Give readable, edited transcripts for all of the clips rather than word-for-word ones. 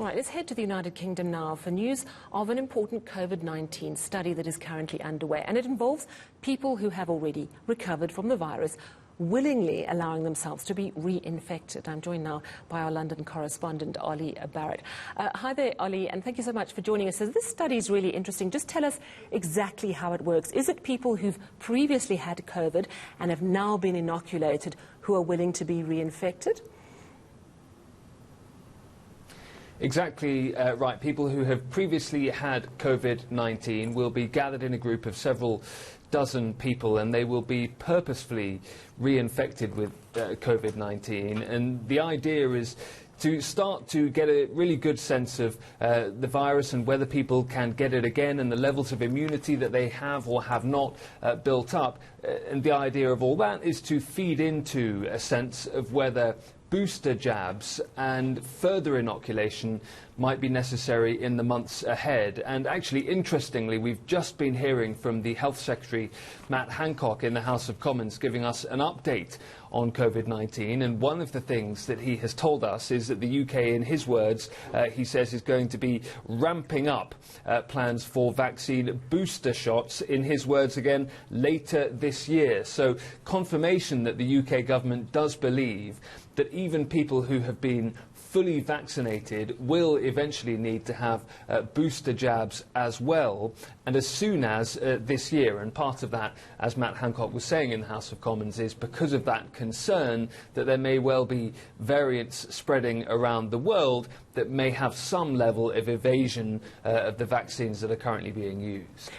All right, let's head to the United Kingdom now for news of an important COVID-19 study that is currently underway, and it involves people who have already recovered from the virus willingly allowing themselves to be reinfected. I'm joined now by our London correspondent, Olly Barratt. Hi there, Olly, and thank you so much for joining us. So this study is really interesting. Just tell us exactly how it works. Is it people who've previously had COVID and have now been inoculated who are willing to be reinfected? Exactly right. People who have previously had COVID-19 will be gathered in a group of several dozen people, and they will be purposefully reinfected with COVID-19. And the idea is to start to get a really good sense of the virus and whether people can get it again and the levels of immunity that they have or have not built up. And the idea of all that is to feed into a sense of whether booster jabs and further inoculation might be necessary in the months ahead. And actually, interestingly, we've just been hearing from the Health Secretary, Matt Hancock, in the House of Commons, giving us an update on COVID-19. And one of the things that he has told us is that the UK, in his words, he says, is going to be ramping up plans for vaccine booster shots, in his words again, later this year. So confirmation that the UK government does believe that even people who have been fully vaccinated will eventually need to have booster jabs as well, and as soon as this year. And part of that, as Matt Hancock was saying in the House of Commons, is because of that concern that there may well be variants spreading around the world that may have some level of evasion of the vaccines that are currently being used.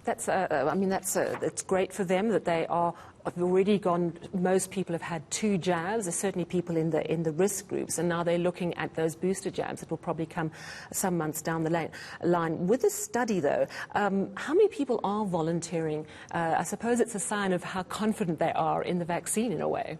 That's, it's great for them that they have already gone. Most people have had 2 jabs. There's certainly people in the risk groups, and now they're looking at those booster jabs that will probably come some months down the line. With this study, though, how many people are volunteering? I suppose it's a sign of how confident they are in the vaccine, in a way.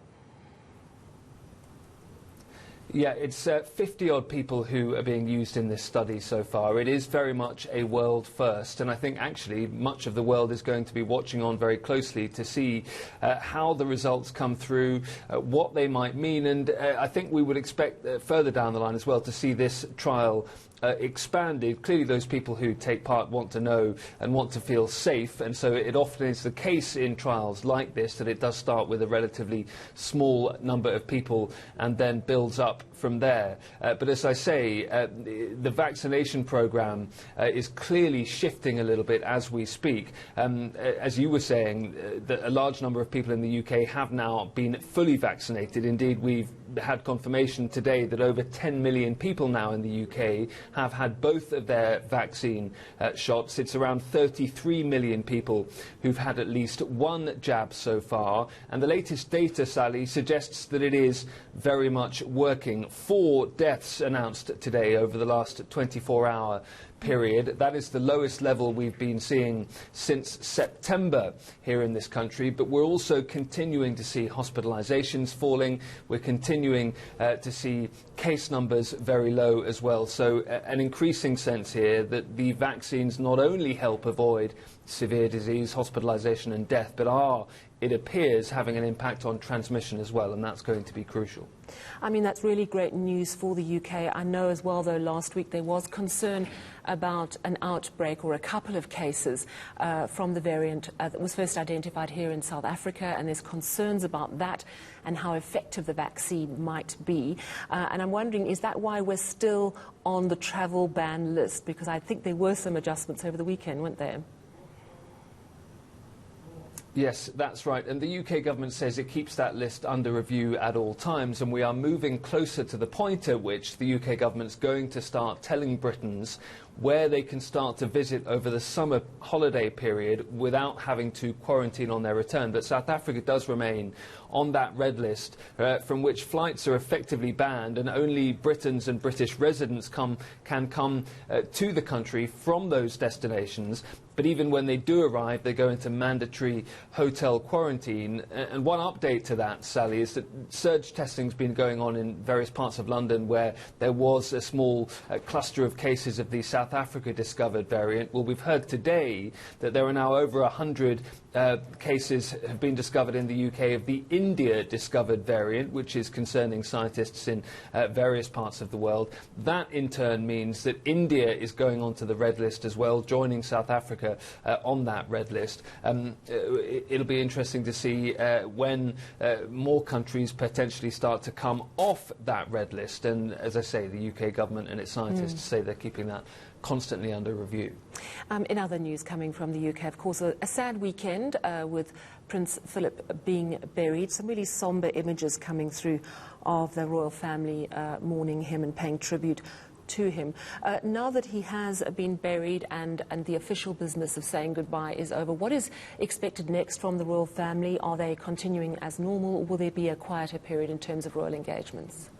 Yeah, it's 50-odd people who are being used in this study so far. It is very much a world first, and I think actually much of the world is going to be watching on very closely to see how the results come through, what they might mean, and I think we would expect further down the line as well to see this trial expanded. Clearly those people who take part want to know and want to feel safe, and so it often is the case in trials like this that it does start with a relatively small number of people and then builds up from there. But as I say, the vaccination programme is clearly shifting a little bit as we speak. As you were saying, that a large number of people in the UK have now been fully vaccinated. Indeed, we've had confirmation today that over 10 million people now in the UK have had both of their vaccine shots. It's around 33 million people who've had at least 1 jab so far, and the latest data, Sally, suggests that it is very much working. 4 deaths announced today over the last 24-hour period. That is the lowest level we've been seeing since September here in this country, but we're also continuing to see hospitalisations falling. We're continuing to see case numbers very low as well. So an increasing sense here that the vaccines not only help avoid severe disease, hospitalisation and death, but are, it appears, having an impact on transmission as well, and that's going to be crucial. I mean, that's really great news for the UK. I know as well, though, last week there was concern about an outbreak or a couple of cases from the variant that was first identified here in South Africa, and there's concerns about that and how effective the vaccine might be. And I'm wondering, is that why we're still on the travel ban list? Because I think there were some adjustments over the weekend, weren't there? Yes, that's right. And the UK government says it keeps that list under review at all times, and we are moving closer to the point at which the UK government's going to start telling Britons where they can start to visit over the summer holiday period without having to quarantine on their return. But South Africa does remain on that red list from which flights are effectively banned, and only Britons and British residents can come to the country from those destinations. But even when they do arrive, they go into mandatory hotel quarantine. And one update to that, Sally, is that surge testing's been going on in various parts of London where there was a small cluster of cases of the South Africa discovered variant. Well, we've heard today that there are now over 100 cases have been discovered in the UK of the India-discovered variant, which is concerning scientists in various parts of the world. That, in turn, means that India is going onto the red list as well, joining South Africa on that red list. It'll be interesting to see when more countries potentially start to come off that red list. And, as I say, the UK government and its scientists say they're keeping that constantly under review. In other news coming from the UK, of course, a sad weekend with Prince Philip being buried. Some really sombre images coming through of the royal family mourning him and paying tribute to him. Now that he has been buried and the official business of saying goodbye is over, what is expected next from the royal family? Are they continuing as normal, or will there be a quieter period in terms of royal engagements?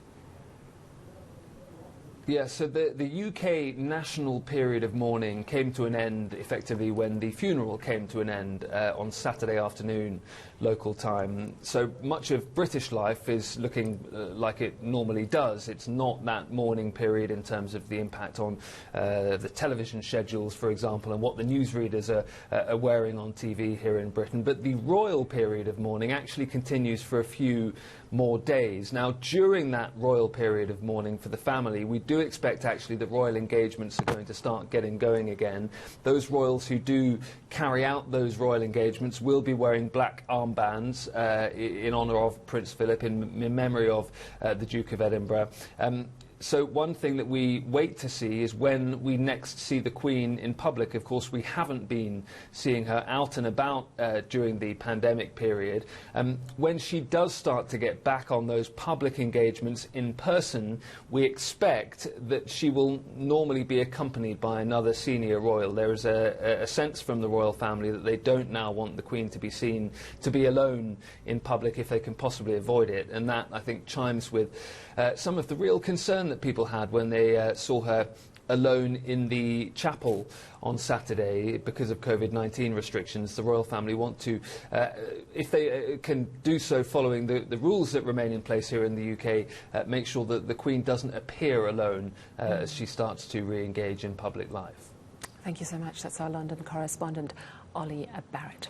Yeah, so the UK national period of mourning came to an end effectively when the funeral came to an end on Saturday afternoon, local time. So much of British life is looking like it normally does. It's not that mourning period in terms of the impact on the television schedules, for example, and what the newsreaders are wearing on TV here in Britain. But the royal period of mourning actually continues for a few more days. Now, during that royal period of mourning for the family, we do expect actually that royal engagements are going to start getting going again. Those royals who do carry out those royal engagements will be wearing black armbands in honour of Prince Philip, in memory of the Duke of Edinburgh. So one thing that we wait to see is when we next see the Queen in public. Of course, we haven't been seeing her out and about during the pandemic period. When she does start to get back on those public engagements in person, we expect that she will normally be accompanied by another senior royal. There is a sense from the royal family that they don't now want the Queen to be seen to be alone in public if they can possibly avoid it. And that, I think, chimes with some of the real concern that people had when they saw her alone in the chapel on Saturday because of COVID-19 restrictions. The royal family want to, if they can do so following the rules that remain in place here in the UK, make sure that the Queen doesn't appear alone as she starts to re-engage in public life. Thank you so much. That's our London correspondent, Olly Barratt.